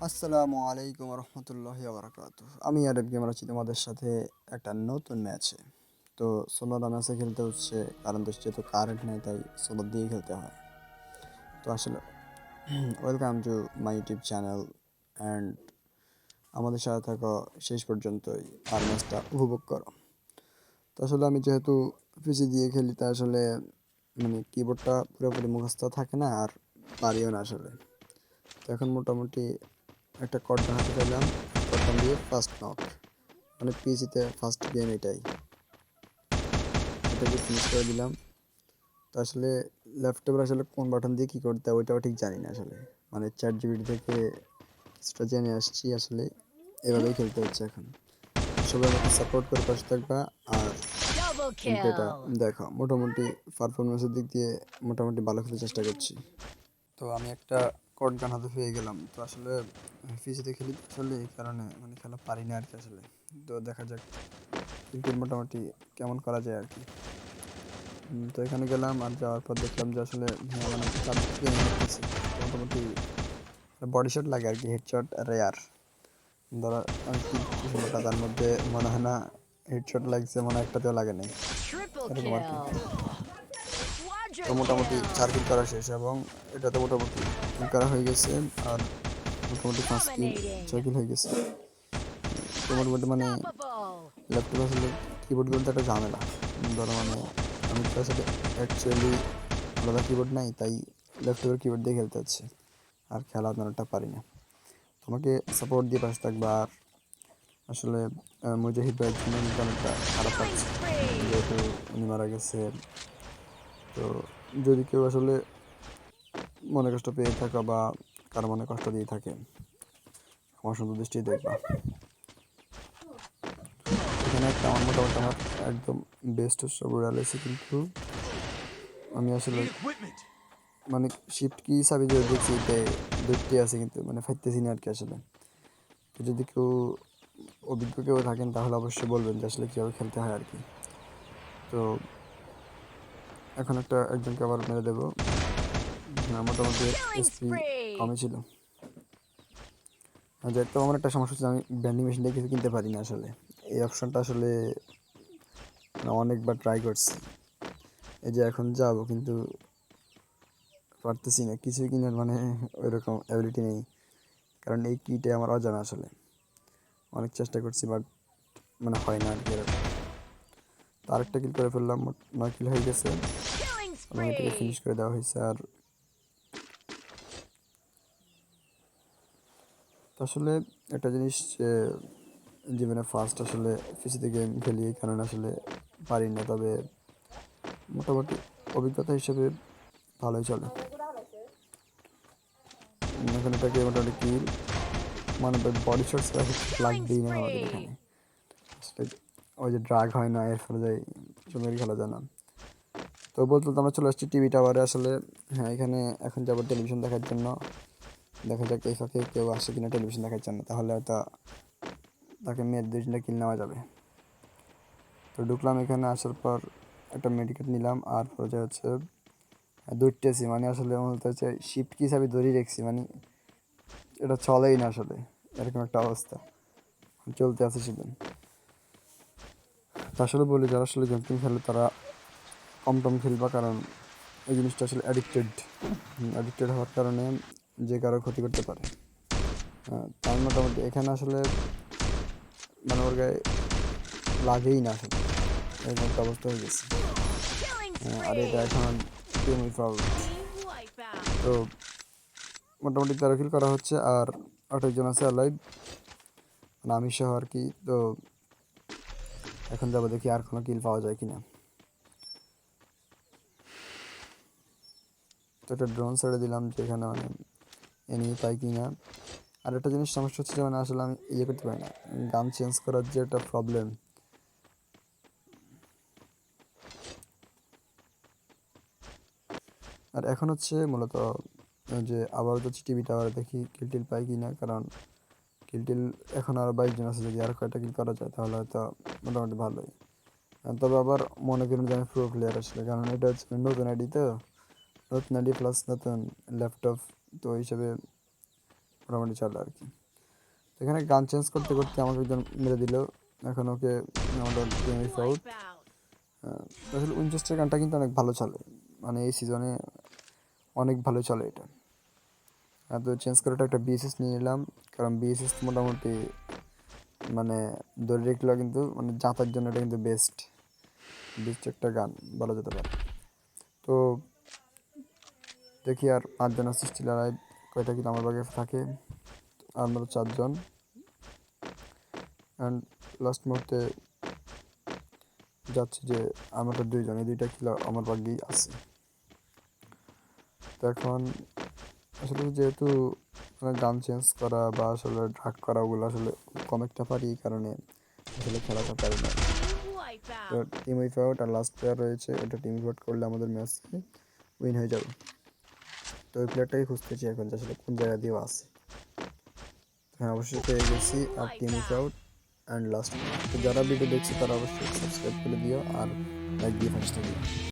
আসসালামু আলাইকুম রহমতুল্লাহি বারাকাতু। আমি আরব গেমার আছি তোমাদের সাথে একটা নতুন ম্যাচে। তো সোলার ম্যাচে খেলতে হচ্ছে, কারণ যেহেতু কারেন্ট নেই তাই সোলার দিয়ে খেলতে হয়। তো আসলে welcome to my YouTube channel and আমাদের সাথে থাকো শেষ পর্যন্তই, আর ম্যাচটা উপভোগ করো। তো আসলে আমি যেহেতু পিসি দিয়ে খেলি তাই আসলে কিবোর্ডটা পুরোপুরি মুখস্থ থাকে না, আর পারিও না আসলে। তো এখন মোটামুটি একটা কর্ডন হাতে পেলাম, কর্ডন দিয়ে ফার্স্ট নক, পিসিতে ফার্স্ট গেম এটাকে ফিনিশ করে দিলাম। তো আসলে ল্যাপটপের আসলে কোন বাটন দিয়ে কী করতে হয় ওইটাও ঠিক জানি না আসলে, চ্যাট জিপিটি থেকে কিছুটা জেনে আসছি আসলে। এভাবেই খেলতে হচ্ছে এখন। সবাই আমাকে সাপোর্ট করে পাশে থাকবা, আর Double গেমপ্লেটা kill. দেখো। মোটামুটি পারফরমেন্সের দিক দিয়ে মোটামুটি ভালো খেলার চেষ্টা করছি। তো আমি একটা কট গান হাতে পেয়ে গেলাম। তো আসলে পিসিতে খেলি তো আসলে এই কারণে খেলা পারি না আর কি আসলে। তো দেখা যাক কিন্তু মোটামুটি কেমন করা যায় আর কি। তো এখানে গেলাম, আর যাওয়ার পর দেখলাম যে আসলে চারদিক থেকে এনিমি আসতেছে। তো মোটামুটি বডি শট লাগে আর কি, হেডশট রেয়ার। ধরো আমি কি কিছু মোটা, তার মধ্যে মনে হয় না হেডশট লাগছে, মনে হয় একটাতেও লাগে নাই, Triple এরকম আর কি। kill. তো Quadra মোটামুটি kill. 4 কিল করা শেষ, এবং এটাতে মোটামুটি কিল করা হয়ে গেছে। আর মোটামুটি 5 কিল, Dominating. 6 কিল হয়ে গেছে। তো মোটামুটি Unstoppable. ল্যাপটপে আসলে কিবোর্ড বলতে একটা ঝামেলা। ধরো আমি তো আসলে অ্যাকচুয়ালি আলাদা কিবোর্ড নাই, তাই ল্যাপটপের কিবোর্ড দিয়ে খেলতে হচ্ছে, আর খেলা তেমনটা পারি না। তোমাকে সাপোর্ট দিয়ে পাশে থাকবা। আর আসলে মুজাহিদ ভাইয়ের জন্য কিন্তু অনেকটা খারাপ Killing লাগছে, spree. যেহেতু উনি মারা গেছে। তো যদি কেউ আসলে মনে কষ্ট পেয়ে থাকা বা কারো মনে কষ্ট দিয়ে থাকে, আমার সুন্দর দৃষ্টি দেখবা। এখানে একটা আমার মোটামুটি আমার একদম বেস্ট সব উড়ালেছে, কিন্তু আমি আসলে মানে শিফট কি হিসাবে যে দেখছি এতে দুটি আছে, কিন্তু ফাইতেছি না আর কি আসলে। তো যদি কেউ অভিজ্ঞ কেউ থাকেন তাহলে অবশ্যই বলবেন যে আসলে কীভাবে খেলতে হয় আর কি। তো এখন একজনকে আবার মেরে দেবো। মোটামুটি Killing এসপি spree. কমই ছিল। আর যাই, তো আমার একটা সমস্যা হচ্ছে, আমি ব্যান্ডিং মেশিন দিয়ে কিছু কিনতে পারি না আসলে। এই অপশনটা আসলে অনেকবার ট্রাই করছি। এই যে এখন যাবো, কিন্তু পারতেছি না কিছুই কিনার, ওই রকম অ্যাবিলিটি নেই, কারণ এই কিটে আমার অজানা আসলে। অনেক চেষ্টা করছি, বাট হয় না আর কি এরকম। তো আরেকটা কিল করে ফেললাম, 9 কিল হয়ে গেছে, Killing এবং এটাকে ফিনিশ spree. করে দেওয়া হয়েছে। আর তো আসলে একটা জিনিস যে জীবনে ফার্স্ট আসলে পিসিতে গেম খেলি, এই কারণে আসলে পারি না, তবে মোটামুটি অভিজ্ঞতা হিসেবে ভালোই চলে। এখন এটাকে মোটামুটি কিল বডি শটস Killing লাগবেই না আমাদের spree. এখানে আসলে। ওই যে ড্রাগ হয় না, এর ফলে যাই জমের খেলা যায় না। তো বলতে বলতে আমরা চলে আসছি টিভি টাওয়ারে আসলে। হ্যাঁ, এখানে এখন যাবো টেলিভিশন দেখার জন্য। দেখা যাক এই ফাঁকে কেউ আসে কিনা টেলিভিশন দেখার জন্য, তাহলে হয়তো তাকে মেয়ের 2-3টা কিল নেওয়া যাবে। তো ঢুকলাম, এখানে আসার পর একটা মেডিকেট নিলাম, আর পরে হচ্ছে দৌড়তেছি, আসলে মূলত হচ্ছে শিফট কি হিসাবে ধরেই রেখেছি, এটা চলেই না আসলে, এরকম একটা অবস্থা চলতে আছে সেদিন। তা আসলে বলি, যারা আসলে গেম টেম খেলে তারা কম টম খেলবা, কারণ এই জিনিসটা আসলে অ্যাডিক্টেড হওয়ার কারণে যে কারো ক্ষতি করতে পারে। তার মোটামুটি এখানে আসলে ওর গায়ে লাগেই না আসলে, এরকম একটা অবস্থা হয়ে গেছে। Killing আর এটা spree. এখন টিম উইথআউট। Team wipeout. তো মোটামুটি 13 কিল করা হচ্ছে, আর 28 জন আছে অ্যালাইভ, আমি সহ আর কি। তো এখন যাবো, দেখি আর কোনো কিল পাওয়া যায় কিনা। তো একটা ড্রোন ছেড়ে দিলাম, যে এখানে এনিমি পাই কিনা। আর একটা জিনিস সমস্যা হচ্ছে যে আসলে আমি ইয়ে করতে পারি না, গান চেঞ্জ করার যে একটা প্রবলেম। আর এখন হচ্ছে মূলত যে আবার যাচ্ছি টিভি টাওয়ারে, দেখি কিল টিল পাই কিনা, কারণ কিল টিল এখন আরও 22 জন আছে, যদি আর কয়টা কিল করা যায় তাহলে হয়তো মোটামুটি ভালোই। তবে আবার মনে করেন যে আমি প্রো প্লেয়ার আসলে, কারণ এটা হচ্ছে নতুন আইডি, তো নতুন আইডি প্লাস নতুন ল্যাপটপ। তো ওই হিসেবে মোটামুটি চলে আর কি। তো এখানে গান চেঞ্জ করতে করতে আমাকে একজন মেরে দিল, এখন ওকে আমাদের টিম উইপ আউট। Wipeout. আসলে উইনচেস্টার গানটা কিন্তু অনেক ভালো চলে, মানে এই সিজনে অনেক ভালো চলে এটা। তো চেঞ্জ করে একটা বিএসএস নিয়ে নিলাম, কারণ বিএসএস মোটামুটি মানে ধরে রাখলে কিন্তু মানে যাতার জন্য এটা কিন্তু বেস্ট একটা গান বলা যেতে পারে। তো দেখি আর 5 জন আছে স্টিল লাইভ, কয়টা কিন্তু আমার বাগে থাকে, আমরা 4 জন। অ্যান্ড লাস্ট মুহূর্তে যাচ্ছে যে আমরা তো 2 জন, এই 2টা কিলো আমার ভাগ্যেই আছে। তো এখন আসলে যেহেতু গান চেঞ্জ করা বা আসলে ড্রাগ করা ওগুলো আসলে কম একটা পারি, এই কারণে আসলে খেলাটা পারি না। তো Wipeout. টিম উইপ আউট আর লাস্ট প্লেয়ার রয়েছে, ওটা টিম উইপ আউট করলে আমাদের ম্যাচ উইন হয়ে যাবে। তো ওই প্লেয়ারটাই খুঁজতেছি এখন যে আসলে কোন জায়গা দিয়েও আছে। হ্যাঁ অবশ্যই পেয়ে গেছি, আর team wipe out and last. তো যারা ভিডিও দেখছে তারা অবশ্যই সাবস্ক্রাইব করে দিও আর লাইক দিয়ে ফার্স্টে দিও।